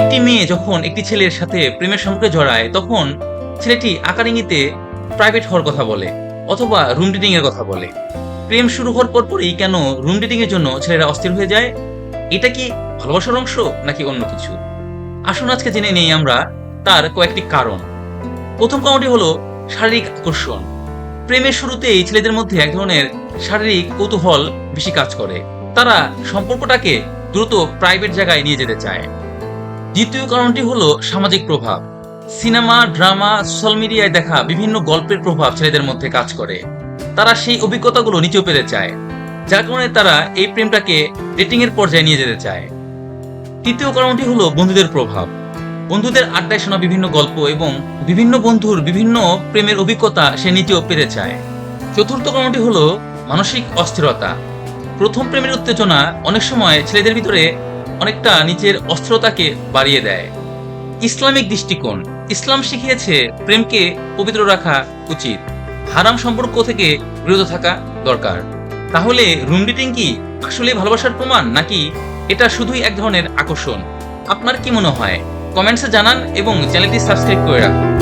একটি মেয়ে যখন একটি ছেলের সাথে প্রেমের সম্পর্কে জড়ায় তখন ছেলেটি আকার ইঙ্গিতে প্রাইভেট হওয়ার কথা বলে অথবা রুম ডেটিং এর কথা বলে। প্রেম শুরু হওয়ার পরপরই কেন রুম ডেটিং এর জন্য ছেলেরা অস্থির হয়ে যায়? এটা কি ভালোবাসার অংশ নাকি অন্য কিছু? আসুন আজকে জেনে নেই আমরা তার কয়েকটি কারণ। প্রথম কারণটি হলো শারীরিক আকর্ষণ। প্রেমের শুরুতেই ছেলেদের মধ্যে এক ধরনের শারীরিক কৌতূহল বেশি কাজ করে। তারা সম্পর্কটাকে দ্রুত প্রাইভেট জায়গায় নিয়ে যেতে চায়। দ্বিতীয় কারণটি হলো সামাজিক প্রভাব। সিনেমা, ড্রামা, সোশ্যাল মিডিয়ায় দেখা বিভিন্ন গল্পের প্রভাব ছেলেদের মধ্যে কাজ করে। তারা সেই অভিজ্ঞতাগুলো নিতেও পেতে চায়, যার কারণে তারা এই প্রেমটাকে ডেটিং এর পর্যায়ে নিয়ে যেতে চায়। তৃতীয় কারণটি হলো বন্ধুদের প্রভাব। বন্ধুদের আড্ডায় শোনা বিভিন্ন গল্প এবং বিভিন্ন বন্ধুর বিভিন্ন প্রেমের অভিজ্ঞতা সে নিতেও পেতে চায়। চতুর্থ কারণটি হলো মানসিক অস্থিরতা। প্রথম প্রেমের উত্তেজনা অনেক সময় ছেলেদের ভিতরে অনেকটা নিজের অস্থিরতাকে বাড়িয়ে দেয়। ইসলামিক দৃষ্টিকোণ। ইসলাম শিখিয়েছে প্রেমকে পবিত্র রাখা উচিত, হারাম সম্পর্ক থেকে বিরত থাকা দরকার। তাহলে রুম ডেটিং কি আসলে ভালোবাসার প্রমাণ, নাকি এটা শুধুই এক ধরনের আকর্ষণ? আপনার কি মনে হয়? কমেন্টসে জানান এবং চ্যানেলটি সাবস্ক্রাইব করে রাখুন।